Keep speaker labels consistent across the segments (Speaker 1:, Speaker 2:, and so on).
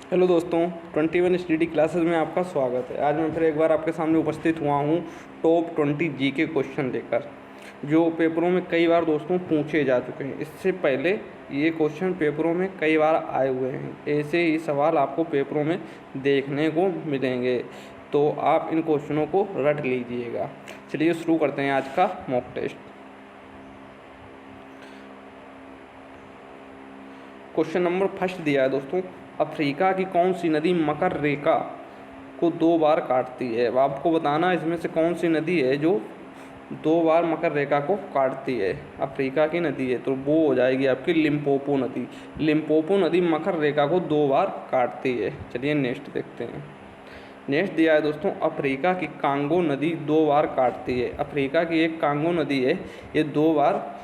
Speaker 1: Hello दोस्तों, 21 study classes में आपका स्वागत है। आज मैं फिर एक बार आपके सामने उपस्थित हुआ हूँ टॉप 20 जी के क्वेश्चन लेकर, जो पेपरों में कई बार दोस्तों पूछे जा चुके हैं। इससे पहले ये क्वेश्चन पेपरों में कई बार आए हुए हैं। ऐसे ही सवाल आपको पेपरों में देखने को मिलेंगे, तो आप इन क्वेश्चनों को रट लीजिएगा। चलिए शुरू करते हैं आज का mock test. Question number first दिया है दोस्तों, अफ्रीका की कौन सी नदी मकर रेखा को 2 बार काटती है। अब आपको बताना है इसमें से कौन सी नदी है जो 2 बार मकर रेखा को काटती है। अफ्रीका की नदी है तो वो हो जाएगी आपकी लिम्पोपो नदी। लिम्पोपो नदी मकर रेखा को 2 बार काटती है। चलिए नेक्स्ट देखते हैं। नेक्स्ट दिया है दोस्तों, अफ्रीका की कांगो नदी 2 बार काटती है। अफ्रीका की एक कांगो नदी है, ये 2 बार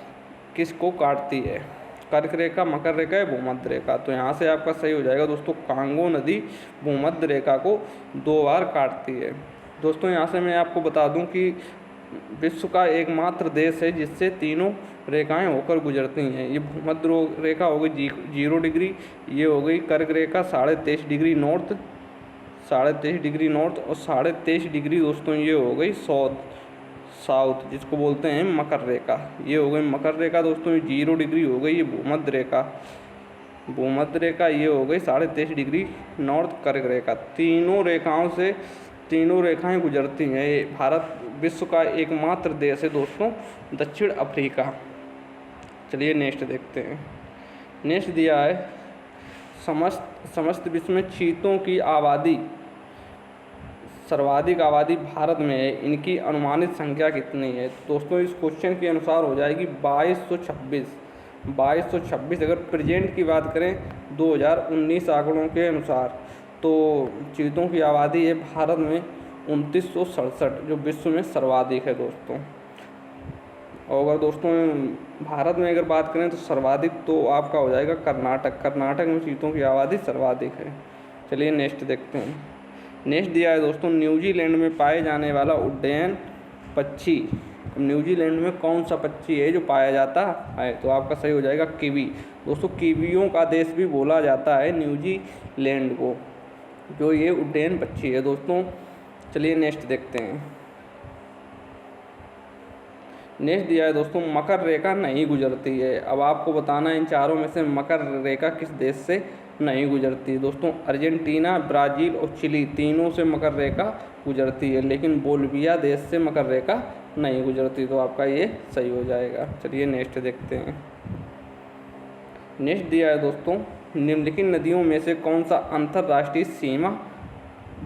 Speaker 1: किसको काटती है? कर्क रेखा, मकर रेखा या भूमध्य रेखा। तो यहाँ से आपका सही हो जाएगा दोस्तों, कांगो नदी भूमध्य रेखा को 2 बार काटती है। दोस्तों यहाँ से मैं आपको बता दूं कि विश्व का एकमात्र देश है जिससे तीनों रेखाएं होकर गुजरती हैं। ये भूमध्य रेखा हो गई 0 डिग्री, ये हो गई कर्क रेखा 23.5 डिग्री नॉर्थ, 23.5 डिग्री नॉर्थ, और 23.5 डिग्री दोस्तों ये हो गई साउथ, जिसको बोलते हैं मकर रेखा। ये हो गई मकर रेखा दोस्तों, ये 0 डिग्री हो गई। ये भूमध्य रेखा, ये हो गई 23.5 डिग्री नॉर्थ कर्क रेखा। तीनों रेखाएं गुजरती हैं। ये भारत विश्व का एकमात्र देश है दोस्तों, दक्षिण अफ्रीका। चलिए नेक्स्ट देखते हैं। नेक्स्ट दिया है, समस्त विश्व में चीतों की आबादी, सर्वाधिक आबादी भारत में है। इनकी अनुमानित संख्या कितनी है? दोस्तों इस क्वेश्चन के अनुसार हो जाएगी 2226। अगर प्रेजेंट की बात करें 2019 आंकड़ों के अनुसार, तो चीतों की आबादी है भारत में 2967, जो विश्व में सर्वाधिक है दोस्तों। और अगर दोस्तों भारत में अगर बात करें तो सर्वाधिक तो आपका हो जाएगा कर्नाटक में चीतों की आबादी सर्वाधिक है। चलिए नेक्स्ट देखते हैं। नेक्स्ट दिया है दोस्तों, न्यूजीलैंड में पाए जाने वाला उड्डयन पक्षी। न्यूजीलैंड में कौन सा पक्षी है जो पाया जाता है? तो आपका सही हो जाएगा कीवी। दोस्तों कीवियों का देश भी बोला जाता है न्यूजीलैंड को, जो ये उड्डयन पक्षी है दोस्तों। चलिए नेक्स्ट देखते हैं। नेक्स्ट दिया है दोस्तों, मकर रेखा नहीं गुजरती है। अब आपको बताना है इन चारों में से मकर रेखा किस देश से नहीं गुजरती है। दोस्तों अर्जेंटीना, ब्राज़ील और चिली तीनों से मकर रेखा गुजरती है, लेकिन बोलिविया देश से मकर रेखा नहीं गुजरती। तो आपका ये सही हो जाएगा। चलिए नेक्स्ट देखते हैं। नेक्स्ट दिया है दोस्तों, निम्नलिखित नदियों में से कौन सा अंतर्राष्ट्रीय सीमा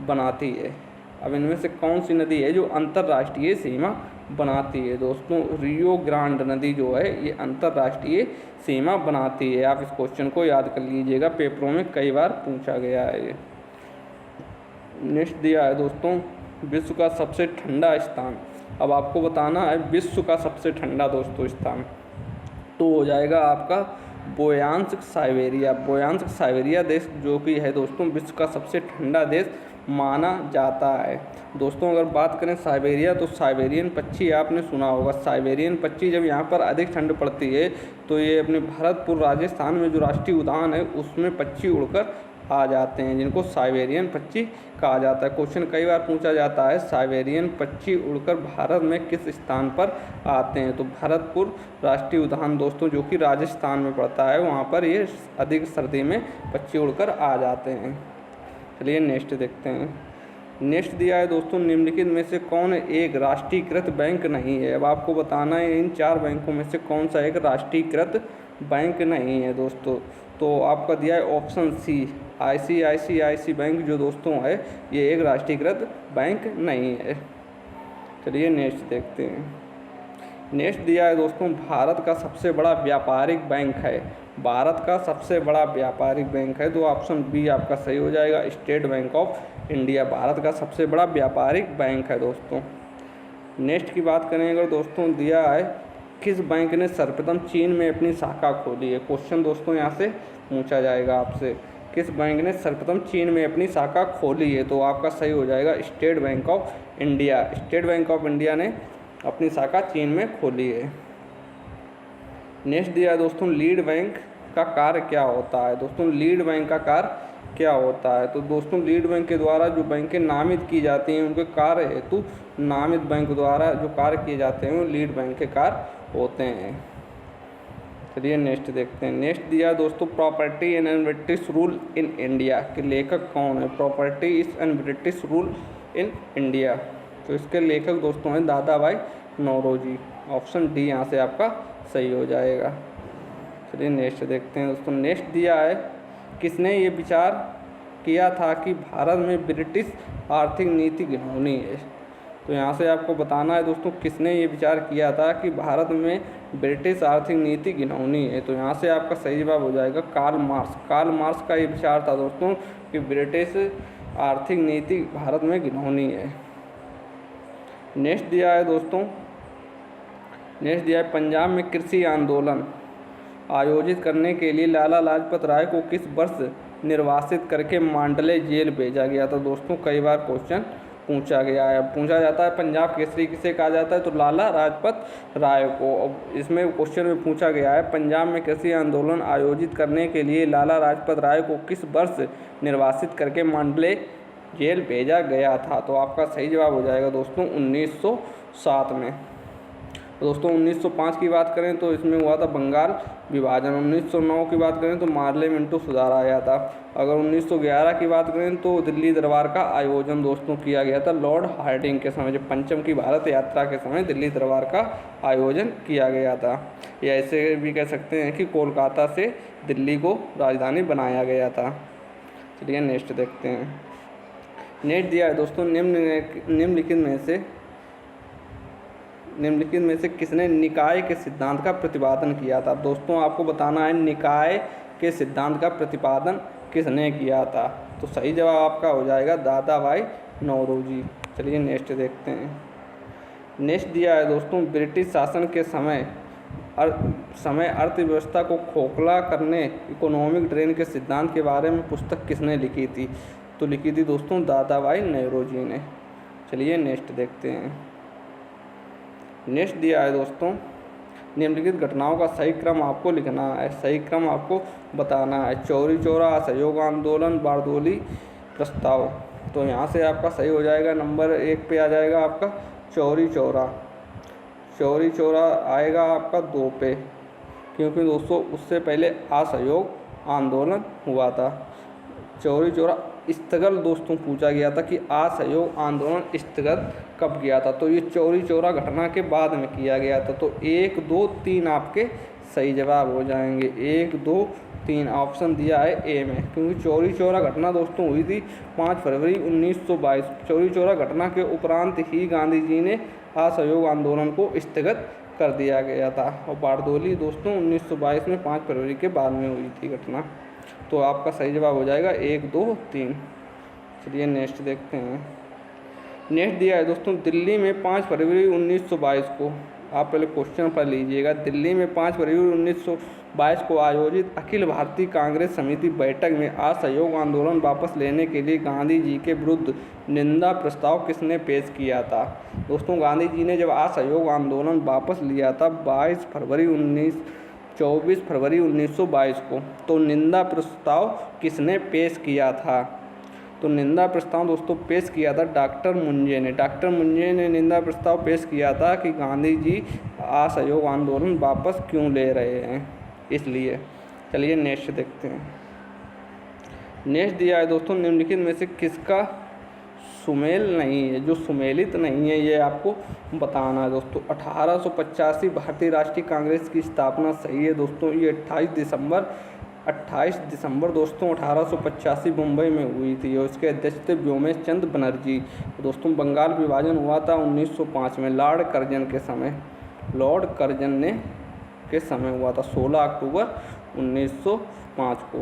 Speaker 1: बनाती है। अब इनमें से कौन सी नदी है जो अंतर्राष्ट्रीय सीमा बनाती है? दोस्तों रियो ग्रांड नदी जो है ये अंतर्राष्ट्रीय सीमा बनाती है। आप इस क्वेश्चन को याद कर लीजिएगा, पेपरों में कई बार पूछा गया है ये। नेक्स्ट दिया है दोस्तों, विश्व का सबसे ठंडा स्थान। अब आपको बताना है विश्व का सबसे ठंडा दोस्तों स्थान, तो हो जाएगा आपका बोयांस्क साइबेरिया देश, जो कि है दोस्तों विश्व का सबसे ठंडा देश माना जाता है। दोस्तों अगर बात करें साइबेरिया, तो साइबेरियन पक्षी आपने सुना होगा। साइबेरियन पक्षी जब यहाँ पर अधिक ठंड पड़ती है तो ये अपने भरतपुर राजस्थान में जो राष्ट्रीय उद्यान है उसमें पक्षी उड़कर आ जाते हैं, जिनको साइबेरियन पक्षी कहा जाता है। क्वेश्चन कई बार पूछा जाता है, साइबेरियन पक्षी उड़कर भारत में किस स्थान पर आते हैं? तो भरतपुर राष्ट्रीय उद्यान दोस्तों, जो कि राजस्थान में पड़ता है, वहाँ पर ये अधिक सर्दी में पक्षी उड़कर आ जाते हैं। चलिए नेक्स्ट देखते हैं। नेक्स्ट दिया है दोस्तों, निम्नलिखित में से कौन एक राष्ट्रीयकृत बैंक नहीं है। अब आपको बताना है इन 4 बैंकों में से कौन सा एक राष्ट्रीयकृत बैंक नहीं है दोस्तों। तो आपका दिया है ऑप्शन सी, ICICI बैंक जो दोस्तों है ये एक राष्ट्रीयकृत बैंक नहीं है। चलिए नेक्स्ट देखते हैं। नेक्स्ट दिया है दोस्तों, भारत का सबसे बड़ा व्यापारिक बैंक है। भारत का सबसे बड़ा व्यापारिक बैंक है, तो ऑप्शन बी आपका सही हो जाएगा, state bank of India Bharat का सबसे बड़ा व्यापारिक बैंक है दोस्तों। नेक्स्ट की बात करें अगर दोस्तों, दिया है किस बैंक ने सर्वप्रथम चीन में अपनी शाखा खोली है। क्वेश्चन दोस्तों यहाँ से पूछा जाएगा आपसे, किस बैंक ने सर्वप्रथम चीन में अपनी शाखा खोली है? तो आपका सही हो जाएगा state bank of India. State bank of India ने अपनी शाखा चीन में खोली है। नेक्स्ट दिया है दोस्तों, लीड बैंक का कार्य क्या होता है? दोस्तों लीड बैंक का कार्य क्या होता है? तो दोस्तों लीड बैंक के द्वारा जो बैंकें नामित की जाती हैं उनके कार्य हेतु नामित बैंक द्वारा जो कार्य किए जाते हैं वो लीड बैंक के कार्य होते हैं। चलिए नेक्स्ट देखते हैं। नेक्स्ट दिया दोस्तों property and British rule in India के लेखक कौन है? Property is and British rule in India, तो इसके लेखक दोस्तों हैं दादा भाई नौरोजी। ऑप्शन डी यहाँ से आपका सही हो जाएगा। चलिए नेक्स्ट देखते हैं दोस्तों। नेक्स्ट दिया है किसने ये विचार किया था कि भारत में ब्रिटिश आर्थिक नीति घिनौनी है? तो यहाँ से आपको बताना है दोस्तों किसने ये विचार किया था कि भारत में ब्रिटिश आर्थिक नीति घिनौनी है। तो यहाँ से आपका सही जवाब हो जाएगा कार्ल मार्क्स। कार्ल मार्क्स का ये विचार था दोस्तों कि ब्रिटिश आर्थिक नीति भारत में घिनौनी है। नेक्स्ट दिया है दोस्तों, नेक्स्ट दिया है पंजाब में कृषि आंदोलन आयोजित करने के लिए लाला लाजपत राय को किस वर्ष निर्वासित करके मांडले जेल भेजा गया था? दोस्तों कई बार क्वेश्चन पूछा जाता है पंजाब केसरी किसे कहा जाता है? तो लाला लाजपत राय को। इसमें क्वेश्चन में पूछा गया है पंजाब में कृषि आंदोलन आयोजित करने के लिए लाला लाजपत राय को किस वर्ष निर्वासित करके मांडले जेल भेजा गया था? तो आपका सही जवाब हो जाएगा दोस्तों 1907 में। दोस्तों 1905 की बात करें तो इसमें हुआ था बंगाल विभाजन। 1909 की बात करें तो पार्लियामेंटरी सुधार आया था। अगर 1911 की बात करें तो दिल्ली दरबार का आयोजन दोस्तों किया गया था लॉर्ड हार्डिंग के समय, जब पंचम की भारत यात्रा के समय दिल्ली दरबार का आयोजन किया गया था। या ऐसे भी कह सकते हैं कि कोलकाता से दिल्ली को राजधानी बनाया गया था। चलिए नेक्स्ट देखते हैं। नेक्स्ट दिया है दोस्तों निम्नलिखित में से किसने निकाय के सिद्धांत का प्रतिपादन किया था? दोस्तों आपको बताना है निकाय के सिद्धांत का प्रतिपादन किसने किया था? तो सही जवाब आपका हो जाएगा दादा भाई नौरोजी। चलिए नेक्स्ट देखते हैं। नेक्स्ट दिया है दोस्तों ब्रिटिश शासन के समय अर्थव्यवस्था को खोखला करने इकोनॉमिक ड्रेन के सिद्धांत के बारे में पुस्तक किसने लिखी थी? तो लिखी थी दोस्तों दादा भाई नौरोजी ने। चलिए नेक्स्ट देखते हैं। नेक्स्ट दिया है दोस्तों निम्नलिखित घटनाओं का सही क्रम आपको लिखना है, सही क्रम आपको बताना है। चौरी चौरा, असहयोग आंदोलन, बारदोली प्रस्ताव। तो यहाँ से आपका सही हो जाएगा नंबर 1 पे आ जाएगा आपका चौरी चौरा। चौरी चौरा आएगा आपका 2 पे, क्योंकि दोस्तों उससे पहले असहयोग आंदोलन हुआ था। चौरी चौरा स्थगन दोस्तों पूछा गया था कि असहयोग आंदोलन स्थगन कब किया था? तो ये चौरी चौरा घटना के बाद में किया गया था। तो 1, 2, 3 आपके सही जवाब हो जाएंगे। 1, 2, 3 ऑप्शन दिया है ए में, क्योंकि चौरी चौरा घटना दोस्तों हुई थी 5 फरवरी 1922। चौरी चौरा घटना के उपरांत ही गांधी जी ने असहयोग आंदोलन को स्थगित कर दिया गया था। और बारदोली दोस्तों 1922 में 5 फरवरी के बाद में हुई थी घटना। तो आपका सही जवाब हो जाएगा 1, 2, 3। चलिए नेक्स्ट देखते हैं। नेक्स्ट दिया है दोस्तों दिल्ली में 5 फरवरी 1922 को, आप पहले क्वेश्चन पढ़ लीजिएगा। दिल्ली में 5 फरवरी 1922 को आयोजित अखिल भारतीय कांग्रेस समिति बैठक में असहयोग आंदोलन वापस लेने के लिए गांधी जी के विरुद्ध निंदा प्रस्ताव किसने पेश किया था? दोस्तों गांधी जी ने जब असहयोग आंदोलन वापस लिया था 24 फरवरी 1922 को, तो निंदा प्रस्ताव किसने पेश किया था? तो निंदा प्रस्ताव दोस्तों पेश किया था डॉक्टर मुंजे ने। डॉक्टर मुंजे ने निंदा प्रस्ताव पेश किया था कि गांधी जी असहयोग आंदोलन वापस क्यों ले रहे हैं, इसलिए। चलिए नेक्स्ट देखते हैं। नेक्स्ट दिया है दोस्तों निम्नलिखित में से किसका सुमेल नहीं है, जो सुमेलित नहीं है, ये आपको बताना है दोस्तों। 1885 भारतीय राष्ट्रीय कांग्रेस की स्थापना सही है दोस्तों। ये 28 दिसंबर दोस्तों 1885 मुंबई में हुई थी और इसके अध्यक्ष थे व्योमेश चंद्र बनर्जी। दोस्तों बंगाल विभाजन हुआ था 1905 में लॉर्ड कर्जन के समय हुआ था 16 अक्टूबर 1905 को।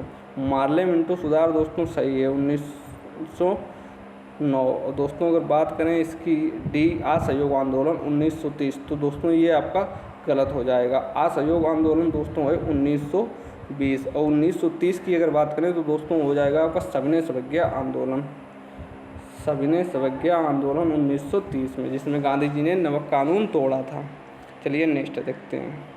Speaker 1: पार्लियामेंटरी सुधार दोस्तों सही है 1909। दोस्तों अगर बात करें इसकी डी असहयोग आंदोलन 1930, तो दोस्तों ये आपका गलत हो जाएगा। असहयोग आंदोलन दोस्तों है 1920 और 1930 की अगर बात करें तो दोस्तों हो जाएगा आपका सविनय अवज्ञा आंदोलन 1930 में, जिसमें गांधी जी ने नमक कानून तोड़ा था। चलिए नेक्स्ट देखते हैं।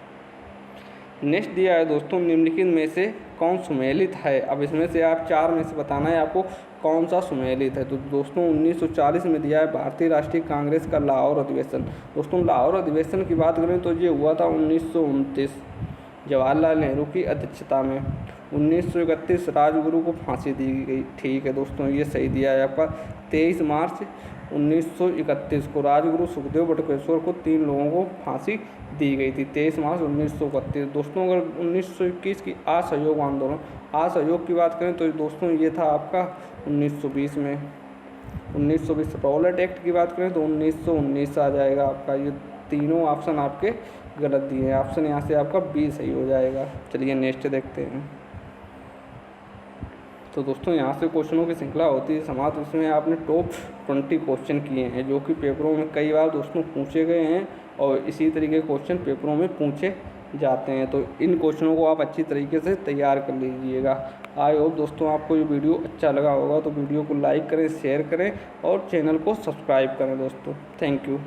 Speaker 1: नेक्स्ट दिया है दोस्तों निम्नलिखित में से कौन सुमेलित है। अब इसमें से आप 4 में से बताना है आपको कौन सा सुमेलित है। तो दोस्तों 1940 में दिया है भारतीय राष्ट्रीय कांग्रेस का लाहौर अधिवेशन। दोस्तों लाहौर अधिवेशन की बात करें तो ये हुआ था 1929 जवाहरलाल नेहरू की अध्यक्षता में। 1931 राजगुरु को फांसी दी गई। ठीक है दोस्तों, ये सही दिया है आपका। 23 मार्च 1931 को राजगुरु सुखदेव बटुकेश्वर को 3 लोगों को फांसी दी गई थी। 23 मार्च 1931। दोस्तों अगर 1921 की असहयोग आंदोलन, असहयोग की बात करें तो दोस्तों ये था आपका 1920 में। 1920 रॉलेट एक्ट की बात करें तो 1919 आ जाएगा आपका। ये तीनों ऑप्शन आपके गलत दिए हैं। ऑप्शन यहाँ से आपका बी सही हो जाएगा। चलिए नेक्स्ट देखते हैं। तो दोस्तों यहाँ से क्वेश्चनों की श्रृंखला होती है समाप्त। इसमें आपने टॉप 20 क्वेश्चन किए हैं जो कि पेपरों में कई बार दोस्तों पूछे गए हैं और इसी तरीके के क्वेश्चन पेपरों में पूछे जाते हैं। तो इन क्वेश्चनों को आप अच्छी तरीके से तैयार कर लीजिएगा। आई होप दोस्तों आपको ये वीडियो अच्छा लगा होगा। तो वीडियो को लाइक करें, शेयर करें और चैनल को सब्सक्राइब करें दोस्तों। Thank you.